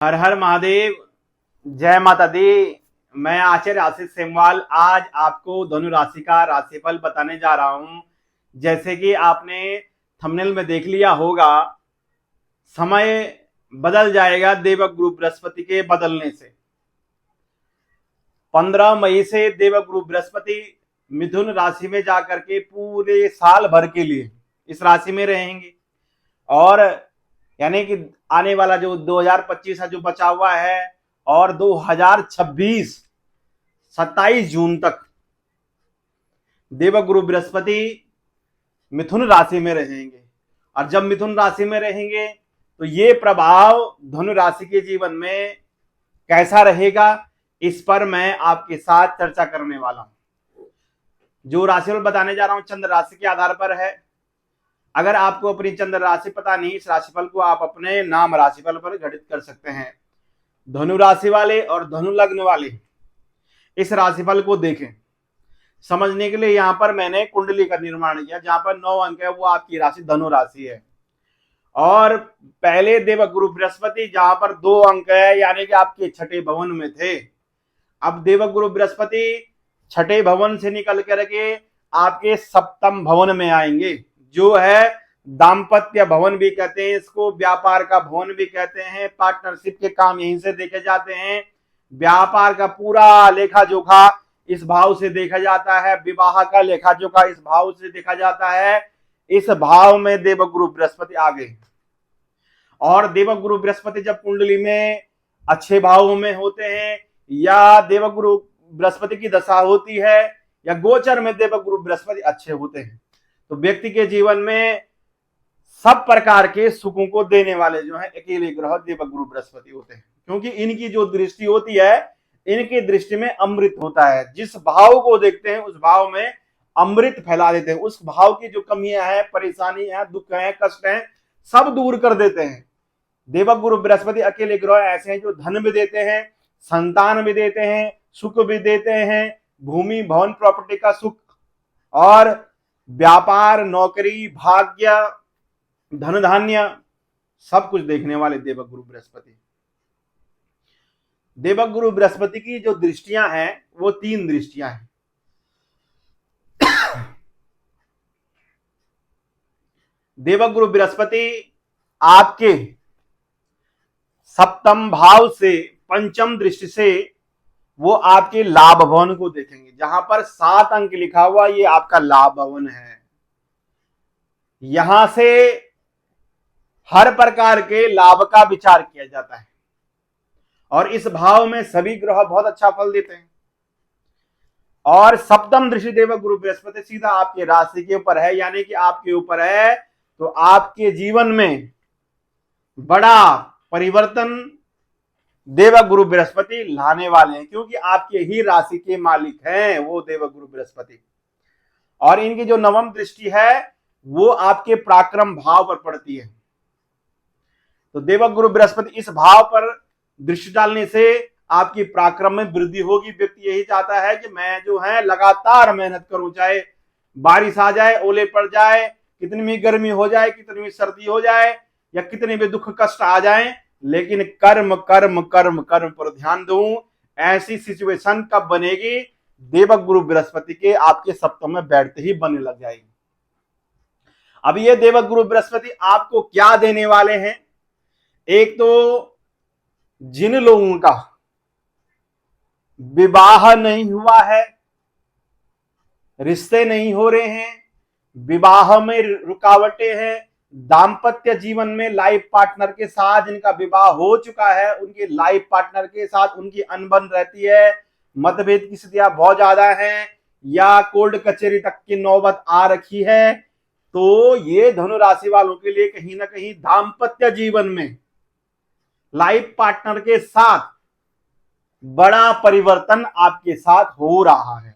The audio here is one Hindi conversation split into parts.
हर हर महादेव। जय माता दी। मैं आचार्य आशीष सेमवाल आज आपको धनु राशि का राशिफल बताने जा रहा हूं। जैसे कि आपने थंबनेल में देख लिया होगा, समय बदल जाएगा देवगुरु बृहस्पति के बदलने से। 15 मई से देवगुरु बृहस्पति मिथुन राशि में जाकर के पूरे साल भर के लिए इस राशि में रहेंगे। और यानी कि आने वाला जो 2025 है जो बचा हुआ है, और 2026 27 जून तक देवगुरु बृहस्पति मिथुन राशि में रहेंगे। और जब मिथुन राशि में रहेंगे तो ये प्रभाव धनु राशि के जीवन में कैसा रहेगा, इस पर मैं आपके साथ चर्चा करने वाला हूं। जो राशिफल बताने जा रहा हूं चंद्र राशि के आधार पर है। अगर आपको अपनी चंद्र राशि पता नहीं, इस राशिफल को आप अपने नाम राशिफल पर घटित कर सकते हैं। धनु राशि वाले और धनु लग्न वाले इस राशिफल को देखें। समझने के लिए यहां पर मैंने कुंडली का निर्माण किया, जहां पर 9 अंक है, वो आपकी राशि धनु राशि है। और पहले देवगुरु बृहस्पति जहां पर 2 अंक है, यानी कि आपके छठे भवन में थे। अब देवगुरु बृहस्पति छठे भवन से निकल करके आपके सप्तम भवन में आएंगे, जो है दाम्पत्य भवन भी कहते हैं इसको, व्यापार का भवन भी कहते हैं। पार्टनरशिप के काम यहीं से देखे जाते हैं। व्यापार का पूरा लेखा जोखा इस भाव से देखा जाता है। विवाह का लेखा जोखा इस भाव से देखा जाता है। इस भाव में देवगुरु बृहस्पति आ गए। और देवगुरु बृहस्पति जब कुंडली में अच्छे भावों में होते हैं, या देवगुरु बृहस्पति की दशा होती है, या गोचर में देवगुरु बृहस्पति अच्छे होते हैं, तो व्यक्ति के जीवन में सब प्रकार के सुखों को देने वाले जो है अकेले ग्रह देवगुरु बृहस्पति होते हैं। क्योंकि इनकी जो दृष्टि होती है, इनकी दृष्टि में अमृत होता है। जिस भाव को देखते हैं उस भाव में अमृत फैला देते हैं। उस भाव की जो कमियां हैं, परेशानी है, दुख है, कष्ट है, सब दूर कर देते हैं। देवगुरु बृहस्पति अकेले ग्रह ऐसे हैं जो धन भी देते हैं, संतान भी देते हैं, सुख भी देते हैं, भूमि भवन प्रॉपर्टी का सुख, और व्यापार, नौकरी, भाग्य, धन धान्य, सब कुछ देखने वाले देवगुरु बृहस्पति। देवगुरु बृहस्पति की जो दृष्टियां हैं वो 3 दृष्टियां हैं। देवगुरु बृहस्पति आपके सप्तम भाव से पंचम दृष्टि से वो आपके लाभ भवन को देखेंगे। जहां पर 7 अंक लिखा हुआ, ये आपका लाभ भवन है। यहां से हर प्रकार के लाभ का विचार किया जाता है, और इस भाव में सभी ग्रह बहुत अच्छा फल देते हैं। और सप्तम दृष्टि देवगुरु बृहस्पति सीधा आपके राशि के ऊपर है, यानी कि आपके ऊपर है, तो आपके जीवन में बड़ा परिवर्तन देवगुरु बृहस्पति लाने वाले हैं। क्योंकि आपके ही राशि के मालिक हैं वो देवगुरु बृहस्पति। और इनकी जो नवम दृष्टि है वो आपके पराक्रम भाव पर पड़ती है। तो देवगुरु बृहस्पति इस भाव पर दृष्टि डालने से आपकी पराक्रम में वृद्धि होगी। व्यक्ति यही चाहता है कि मैं जो है लगातार मेहनत करूं, चाहे बारिश आ जाए, ओले पड़ जाए, कितनी भी गर्मी हो जाए, कितनी भी सर्दी हो जाए, या कितने भी दुख कष्ट आ जाए, लेकिन कर्म कर्म कर्म कर्म पर ध्यान दूं। ऐसी सिचुएशन कब बनेगी? देवगुरु बृहस्पति के आपके सप्तम में बैठते ही बनने लग जाएगी। अब ये देवगुरु बृहस्पति आपको क्या देने वाले हैं? एक तो जिन लोगों का विवाह नहीं हुआ है, रिश्ते नहीं हो रहे हैं, विवाह में रुकावटें हैं, दाम्पत्य जीवन में लाइफ पार्टनर के साथ जिनका विवाह हो चुका है, उनके लाइफ पार्टनर के साथ उनकी अनबन रहती है, मतभेद की स्थितियां बहुत ज्यादा हैं, या कोर्ट कचहरी तक की नौबत आ रखी है, तो ये धनु राशि वालों के लिए कहीं ना कहीं दाम्पत्य जीवन में लाइफ पार्टनर के साथ बड़ा परिवर्तन आपके साथ हो रहा है।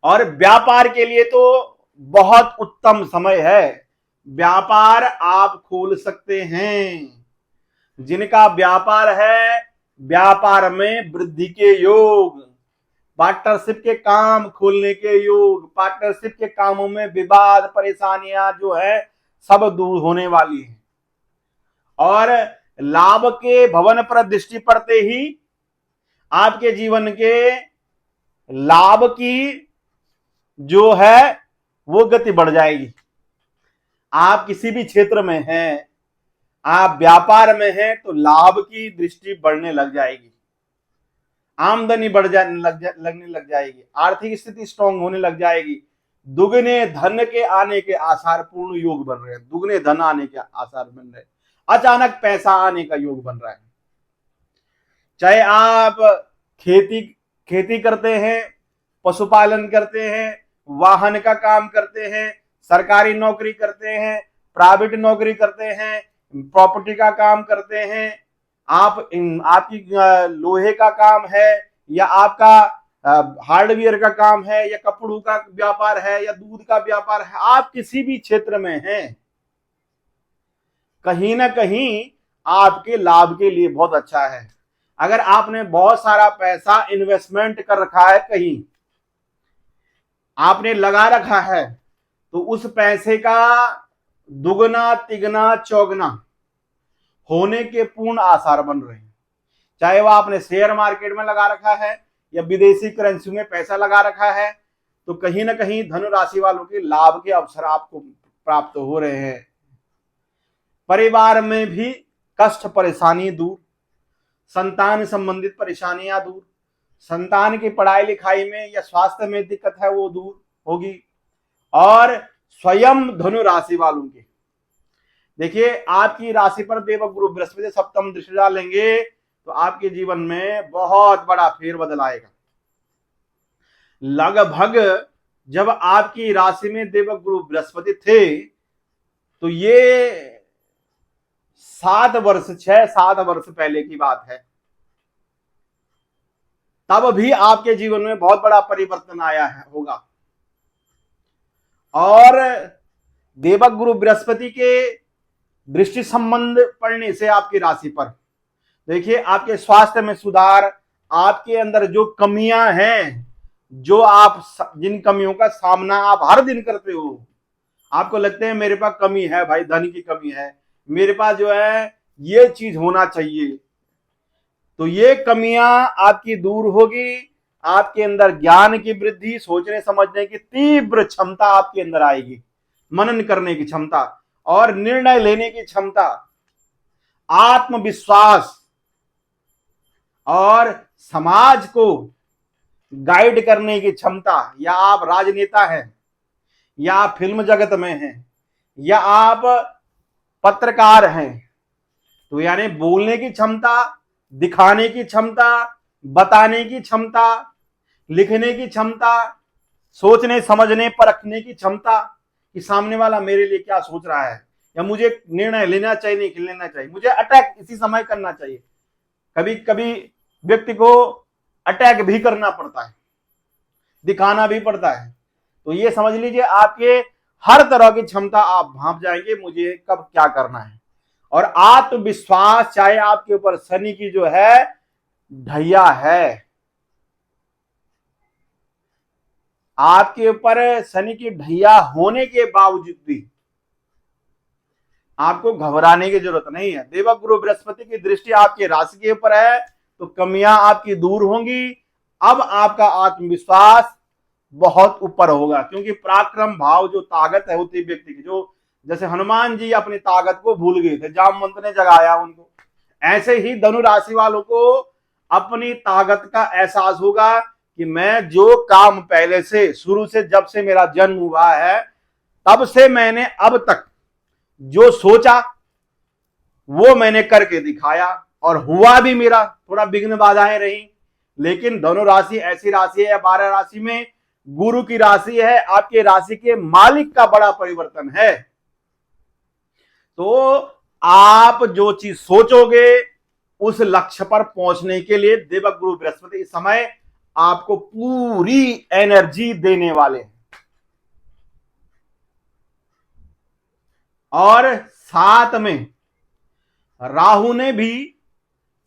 और व्यापार के लिए तो बहुत उत्तम समय है। व्यापार आप खोल सकते हैं। जिनका व्यापार है, व्यापार में वृद्धि के योग, पार्टनरशिप के काम खोलने के योग, पार्टनरशिप के कामों में विवाद, परेशानियां जो है सब दूर होने वाली हैं। और लाभ के भवन पर दृष्टि पड़ते ही आपके जीवन के लाभ की जो है वो गति बढ़ जाएगी। आप किसी भी क्षेत्र में हैं, आप व्यापार में हैं, तो लाभ की दृष्टि बढ़ने लग जाएगी, आमदनी लगने लग जाएगी, आर्थिक स्थिति स्ट्रांग होने लग जाएगी। दुगने धन के आने के आसार, पूर्ण योग बन रहे हैं, दुगने धन आने के आसार बन रहे हैं, अचानक पैसा आने का योग बन रहा है। चाहे आप खेती करते हैं, पशुपालन करते हैं, वाहन का काम करते हैं, सरकारी नौकरी करते हैं, प्राइवेट नौकरी करते हैं, प्रॉपर्टी का काम करते हैं, आपकी लोहे का काम है, या आपका हार्डवेयर का काम है, या कपड़ों का व्यापार है, या दूध का व्यापार है, आप किसी भी क्षेत्र में हैं, कहीं ना कहीं आपके लाभ के लिए बहुत अच्छा है। अगर आपने बहुत सारा पैसा इन्वेस्टमेंट कर रखा है, कहीं आपने लगा रखा है, तो उस पैसे का दुगना तिगना चौगना होने के पूर्ण आसार बन रहे हैं। चाहे वह आपने शेयर मार्केट में लगा रखा है या विदेशी करेंसी में पैसा लगा रखा है, तो कहीं ना कहीं धनु राशि वालों के लाभ के अवसर आपको प्राप्त हो रहे हैं। परिवार में भी कष्ट परेशानी दूर, संतान संबंधित परेशानियां दूर, संतान की पढ़ाई लिखाई में या स्वास्थ्य में दिक्कत है वो दूर होगी। और स्वयं धनु राशि वालों के देखिए, आपकी राशि पर देवगुरु बृहस्पति सप्तम दृष्टि डालेंगे तो आपके जीवन में बहुत बड़ा फेरबदल आएगा। लगभग जब आपकी राशि में देवगुरु बृहस्पति थे, तो ये 6-7 वर्ष पहले की बात है, तब भी आपके जीवन में बहुत बड़ा परिवर्तन आया है होगा। और देवगुरु बृहस्पति के दृष्टि संबंध पड़ने से आपकी राशि पर देखिए, आपके स्वास्थ्य में सुधार, आपके अंदर जो कमियां हैं, जो आप जिन कमियों का सामना आप हर दिन करते हो, आपको लगते हैं मेरे पास कमी है भाई, धन की कमी है, मेरे पास जो है ये चीज होना चाहिए, तो ये कमियां आपकी दूर होगी। आपके अंदर ज्ञान की वृद्धि, सोचने समझने की तीव्र क्षमता आपके अंदर आएगी, मनन करने की क्षमता और निर्णय लेने की क्षमता, आत्मविश्वास और समाज को गाइड करने की क्षमता, या आप राजनेता हैं, या आप फिल्म जगत में हैं, या आप पत्रकार हैं, तो यानी बोलने की क्षमता, दिखाने की क्षमता, बताने की क्षमता, लिखने की क्षमता, सोचने समझने परखने की क्षमता कि सामने वाला मेरे लिए क्या सोच रहा है, या मुझे निर्णय लेना चाहिए नहीं लेना चाहिए, मुझे अटैक इसी समय करना चाहिए। कभी कभी व्यक्ति को अटैक भी करना पड़ता है, दिखाना भी पड़ता है। तो ये समझ लीजिए, आपके हर तरह की क्षमता आप भांप जाएंगे, मुझे कब क्या करना है। और आत्मविश्वास, चाहे आपके ऊपर शनि की जो है ढैया है, आपके ऊपर शनि की ढैया होने के बावजूद भी आपको घबराने की जरूरत नहीं है। देवगुरु बृहस्पति की दृष्टि आपके राशि के ऊपर है, तो कमियां आपकी दूर होंगी। अब आपका आत्मविश्वास बहुत ऊपर होगा, क्योंकि पराक्रम भाव, जो ताकत है होती व्यक्ति की, जो जैसे हनुमान जी अपनी ताकत को भूल गए थे, जामवंत ने जगाया उनको, ऐसे ही धनु राशि वालों को अपनी ताकत का एहसास होगा कि मैं जो काम पहले से, शुरू से, जब से मेरा जन्म हुआ है तब से मैंने अब तक जो सोचा वो मैंने करके दिखाया, और हुआ भी मेरा। थोड़ा विघ्न बाधाएं रही, लेकिन धनु राशि ऐसी राशि है, 12 राशि में गुरु की राशि है, आपके राशि के मालिक का बड़ा परिवर्तन है। तो आप जो चीज सोचोगे उस लक्ष्य पर पहुंचने के लिए देवगुरु बृहस्पति इस समय आपको पूरी एनर्जी देने वाले हैं। और साथ में राहु ने भी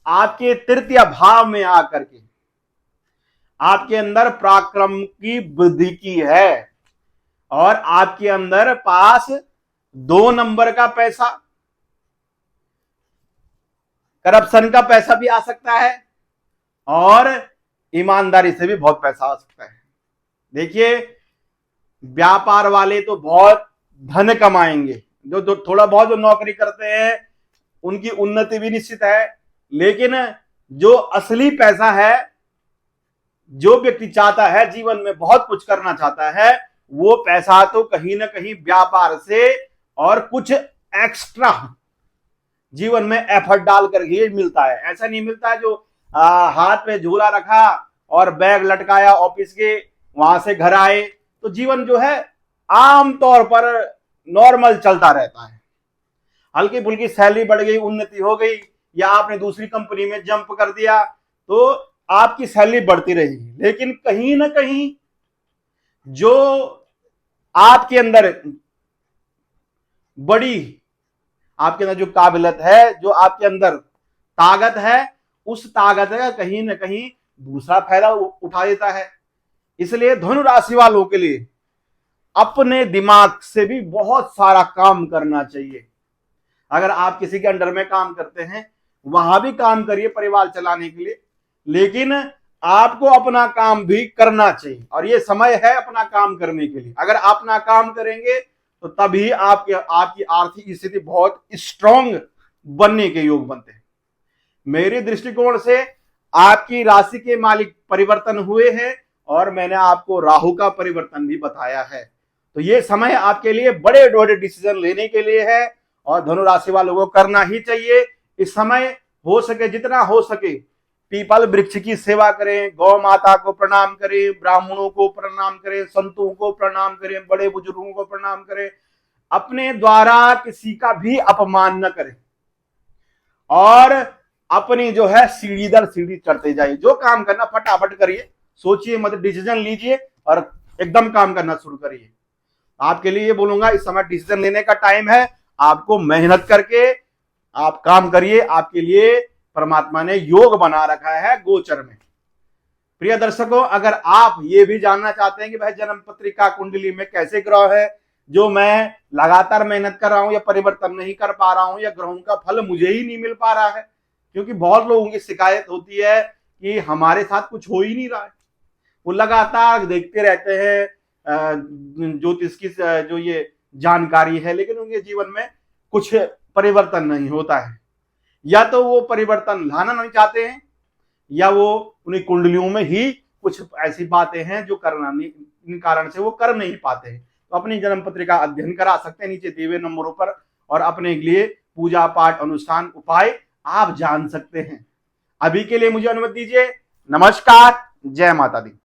आपके तृतीय भाव में आकर के आपके अंदर पराक्रम की वृद्धि की है, और आपके अंदर पास 2 नंबर का पैसा, करप्शन का पैसा भी आ सकता है और ईमानदारी से भी बहुत पैसा आ सकता है। देखिए, व्यापार वाले तो बहुत धन कमाएंगे, जो थोड़ा बहुत जो नौकरी करते हैं उनकी उन्नति भी निश्चित है, लेकिन जो असली पैसा है, जो व्यक्ति चाहता है जीवन में बहुत कुछ करना चाहता है, वो पैसा तो कहीं ना कहीं व्यापार से और कुछ एक्स्ट्रा जीवन में एफर्ट डाल कर ही मिलता है। ऐसा नहीं मिलता है जो हाथ में झूला रखा और बैग लटकाया ऑफिस के, वहां से घर आए तो जीवन जो है आमतौर पर नॉर्मल चलता रहता है। हल्की फुल्की सैलरी बढ़ गई, उन्नति हो गई, या आपने दूसरी कंपनी में जंप कर दिया तो आपकी सैलरी बढ़ती रहेगी, लेकिन कहीं ना कहीं जो आपके अंदर आपके अंदर जो काबिलियत है, जो आपके अंदर ताकत है, उस ताकत का कहीं ना कहीं दूसरा फायदा उठा देता है। इसलिए धनु राशि वालों के लिए अपने दिमाग से भी बहुत सारा काम करना चाहिए। अगर आप किसी के अंडर में काम करते हैं, वहां भी काम करिए परिवार चलाने के लिए, लेकिन आपको अपना काम भी करना चाहिए और ये समय है अपना काम करने के लिए। अगर आप अपना काम करेंगे तो तभी आपकी आर्थिक स्थिति बहुत स्ट्रांग बनने के योग बनते हैं। मेरे दृष्टिकोण से आपकी राशि के मालिक परिवर्तन हुए हैं और मैंने आपको राहु का परिवर्तन भी बताया है, तो ये समय आपके लिए बड़े बड़े डिसीजन लेने के लिए है और धनु राशि वालों को करना ही चाहिए। इस समय हो सके, जितना हो सके, पीपल वृक्ष की सेवा करें, गौ माता को प्रणाम करें, ब्राह्मणों को प्रणाम करें, संतों को प्रणाम करें, बड़े बुजुर्गों को प्रणाम करें। अपने द्वारा किसी का भी अपमान न करें और अपनी जो है सीढ़ी दर सीढ़ी चढ़ते जाइए। जो काम करना फटाफट करिए, सोचिए मत, डिसीजन लीजिए और एकदम काम करना शुरू करिए। आपके लिए ये बोलूंगा, इस समय डिसीजन लेने का टाइम है। आपको मेहनत करके आप काम करिए, आपके लिए परमात्मा ने योग बना रखा है गोचर में। प्रिय दर्शकों, अगर आप ये भी जानना चाहते हैं कि भाई जन्म पत्रिका कुंडली में कैसे ग्रह है जो मैं लगातार मेहनत कर रहा हूं या परिवर्तन नहीं कर पा रहा हूं, या ग्रहों का फल मुझे ही नहीं मिल पा रहा है, क्योंकि बहुत लोगों की शिकायत होती है कि हमारे साथ कुछ हो ही नहीं रहा है। वो लगातार देखते रहते हैं ज्योतिष की जो ये जानकारी है, लेकिन उनके जीवन में कुछ परिवर्तन नहीं होता है। या तो वो परिवर्तन लाना नहीं चाहते हैं, या वो उन्हीं कुंडलियों में ही कुछ ऐसी बातें हैं जो करना नहीं, इन कारण से वो कर नहीं पाते हैं। तो अपनी जन्म पत्रिका अध्ययन करा सकते हैं नीचे दिए हुए नंबरों पर, और अपने लिए पूजा पाठ अनुष्ठान उपाय आप जान सकते हैं। अभी के लिए मुझे अनुमति दीजिए। नमस्कार, जय माता दी।